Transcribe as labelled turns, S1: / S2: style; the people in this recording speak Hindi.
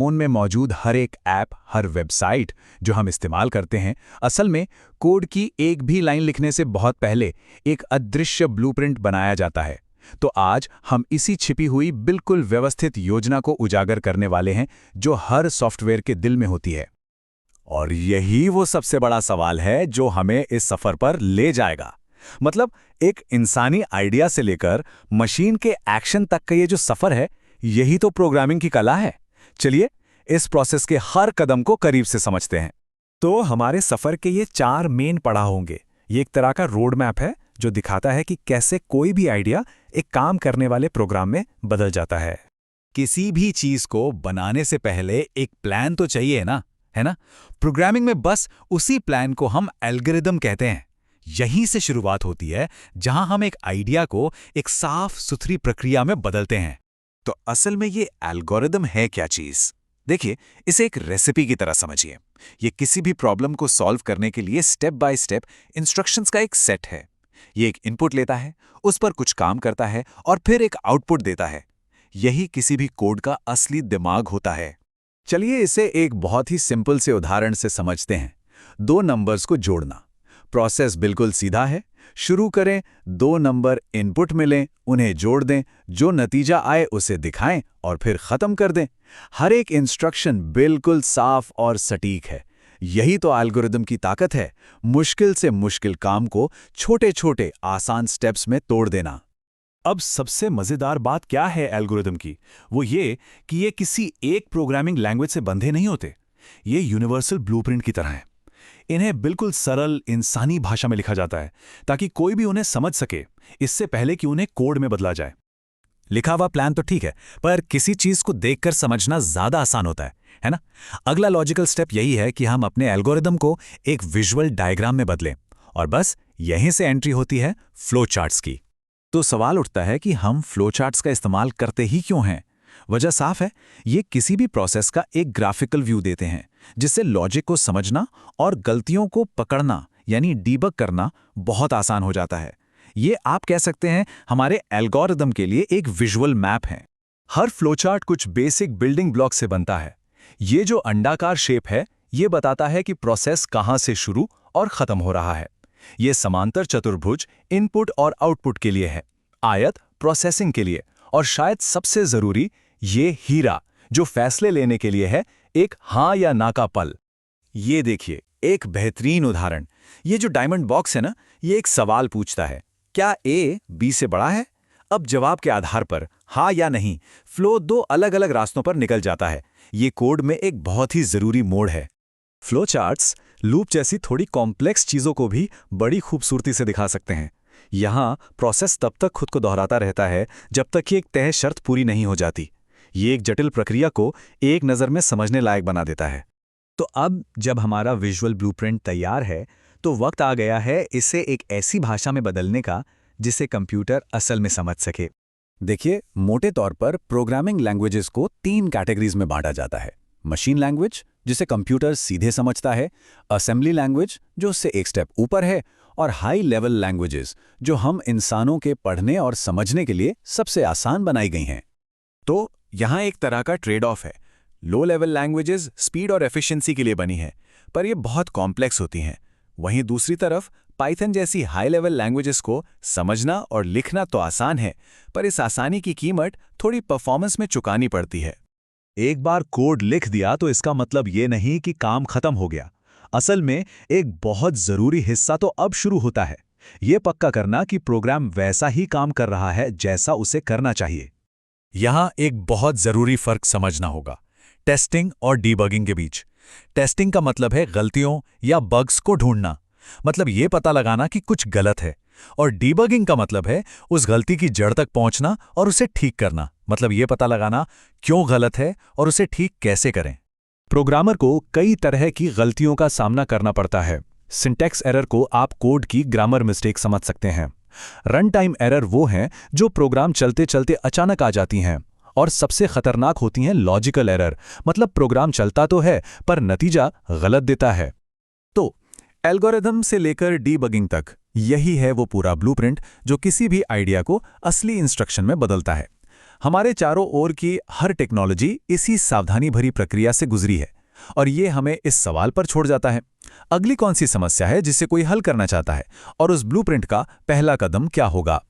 S1: फ़ोन में मौजूद हर एक ऐप, हर वेबसाइट जो हम इस्तेमाल करते हैं, असल में कोड की एक भी लाइन लिखने से बहुत पहले एक अदृश्य ब्लूप्रिंट बनाया जाता है। तो आज हम इसी छिपी हुई बिल्कुल व्यवस्थित योजना को उजागर करने वाले हैं जो हर सॉफ्टवेयर के दिल में होती है।
S2: और यही वो सबसे बड़ा सवाल है जो हमें इस सफर पर ले जाएगा। मतलब एक इंसानी आइडिया से लेकर मशीन के एक्शन तक का ये जो सफर है, यही तो प्रोग्रामिंग की कला है। चलिए इस प्रोसेस के हर कदम को करीब से समझते हैं। तो हमारे सफर के ये 4 मेन पड़ाव होंगे। ये एक तरह का रोड मैप है जो दिखाता है कि कैसे कोई भी आइडिया एक काम करने वाले प्रोग्राम में बदल जाता है। किसी भी चीज को बनाने से पहले एक प्लान तो चाहिए ना, है ना? प्रोग्रामिंग में बस उसी प्लान को हम एल्गोरिदम कहते हैं। यहीं से शुरुआत होती है जहां हम एक आइडिया को एक साफ सुथरी प्रक्रिया में बदलते हैं। तो असल में ये एल्गोरिदम है क्या चीज? देखिए, इसे एक रेसिपी की तरह समझिए। ये किसी भी प्रॉब्लम को सॉल्व करने के लिए स्टेप बाय स्टेप इंस्ट्रक्शंस का एक सेट है। ये एक इनपुट लेता है, उस पर कुछ काम करता है और फिर एक आउटपुट देता है। यही किसी भी कोड का असली दिमाग होता है। चलिए इसे एक बहुत ही सिंपल से उदाहरण से समझते हैं। 2 नंबर्स को जोड़ना। प्रोसेस बिल्कुल सीधा है। शुरू करें, 2 नंबर इनपुट मिलें, उन्हें जोड़ दें, जो नतीजा आए उसे दिखाएं और फिर खत्म कर दें। हर एक इंस्ट्रक्शन बिल्कुल साफ और सटीक है। यही तो एल्गोरिदम की ताकत है, मुश्किल से मुश्किल काम को छोटे छोटे आसान स्टेप्स में तोड़ देना। अब सबसे मजेदार बात क्या है एल्गोरिदम की? वो ये कि ये किसी एक प्रोग्रामिंग लैंग्वेज से बंधे नहीं होते। ये यूनिवर्सल ब्लूप्रिंट की तरह है। इन्हें बिल्कुल सरल इंसानी भाषा में लिखा जाता है ताकि कोई भी उन्हें समझ सके, इससे पहले कि उन्हें कोड में बदला जाए। लिखा हुआ प्लान तो ठीक है, पर किसी चीज को देखकर समझना ज्यादा आसान होता है ना? अगला लॉजिकल स्टेप यही है कि हम अपने एल्गोरिदम को एक विजुअल डायग्राम में बदलें, और बस यहीं से एंट्री होती है फ्लो चार्ट्स की। तो सवाल उठता है कि हम फ्लो चार्ट्स का इस्तेमाल करते ही क्यों हैं? वजह साफ है, ये किसी भी प्रोसेस का एक ग्राफिकल व्यू देते हैं, जिससे लॉजिक को समझना और गलतियों को पकड़ना यानी डीबग करना बहुत आसान हो जाता है। ये आप कह सकते हैं हमारे एल्गोरिदम के लिए एक विजुअल मैप है। हर फ्लोचार्ट कुछ बेसिक बिल्डिंग ब्लॉक से बनता है। ये जो अंडाकार शेप है, ये बताता है कि प्रोसेस कहां से शुरू और खत्म हो रहा है। ये समांतर चतुर्भुज इनपुट और आउटपुट के लिए है, आयत प्रोसेसिंग के लिए, और शायद सबसे जरूरी ये हीरा जो फैसले लेने के लिए है, एक हां या ना का पल। ये देखिए एक बेहतरीन उदाहरण। ये जो डायमंड बॉक्स है ना, ये एक सवाल पूछता है, क्या ए बी से बड़ा है? अब जवाब के आधार पर हाँ या नहीं, फ्लो 2 अलग अलग रास्तों पर निकल जाता है। ये कोड में एक बहुत ही जरूरी मोड़ है। फ्लो चार्ट्स लूप जैसी थोड़ी कॉम्प्लेक्स चीजों को भी बड़ी खूबसूरती से दिखा सकते हैं। यहाँ प्रोसेस तब तक खुद को दोहराता रहता है जब तक कि एक तय शर्त पूरी नहीं हो जाती। ये एक जटिल प्रक्रिया को एक नज़र में समझने लायक बना देता है। तो अब जब हमारा विजुअल ब्लूप्रिंट तैयार है, तो वक्त आ गया है इसे एक ऐसी भाषा में बदलने का जिसे कंप्यूटर असल में समझ सके। देखिए, मोटे तौर पर प्रोग्रामिंग लैंग्वेजेस को 3 कैटेगरीज में बांटा जाता है। मशीन लैंग्वेज, जिसे कंप्यूटर सीधे समझता है, असेंबली लैंग्वेज जो उससे एक स्टेप ऊपर है, और हाई लेवल लैंग्वेजेस जो हम इंसानों के पढ़ने और समझने के लिए सबसे आसान बनाई गई हैं। तो यहाँ एक तरह का ट्रेड ऑफ है। लो लेवल लैंग्वेजेस स्पीड और एफिशिएंसी के लिए बनी है, पर ये बहुत कॉम्प्लेक्स होती हैं। वहीं दूसरी तरफ पाइथन जैसी हाई लेवल लैंग्वेजेस को समझना और लिखना तो आसान है, पर इस आसानी की कीमत थोड़ी परफॉर्मेंस में चुकानी पड़ती है। एक बार कोड लिख दिया तो इसका मतलब ये नहीं कि काम खत्म हो गया। असल में एक बहुत जरूरी हिस्सा तो अब शुरू होता है, ये पक्का करना कि प्रोग्राम वैसा ही काम कर रहा है जैसा उसे करना चाहिए। यहां एक बहुत जरूरी फर्क समझना होगा टेस्टिंग और डीबगिंग के बीच। टेस्टिंग का मतलब है गलतियों या बग्स को ढूंढना, मतलब ये पता लगाना कि कुछ गलत है, और डीबगिंग का मतलब है उस गलती की जड़ तक पहुंचना और उसे ठीक करना, मतलब ये पता लगाना क्यों गलत है और उसे ठीक कैसे करें। प्रोग्रामर को कई तरह की गलतियों का सामना करना पड़ता है। सिंटैक्स एरर को आप कोड की ग्रामर मिस्टेक समझ सकते हैं। रन टाइम एरर वो हैं जो प्रोग्राम चलते चलते अचानक आ जाती हैं, और सबसे खतरनाक होती हैं लॉजिकल एरर, मतलब प्रोग्राम चलता तो है पर नतीजा गलत देता है। तो एल्गोरिदम से लेकर डीबगिंग तक यही है वो पूरा ब्लूप्रिंट जो किसी भी आइडिया को असली इंस्ट्रक्शन में बदलता है।
S1: हमारे चारों ओर की हर टेक्नोलॉजी इसी सावधानी भरी प्रक्रिया से गुजरी है और ये हमें इस सवाल पर छोड़ जाता है, अगली कौन सी समस्या है जिसे कोई हल करना चाहता है और उस ब्लूप्रिंट का पहला कदम क्या होगा।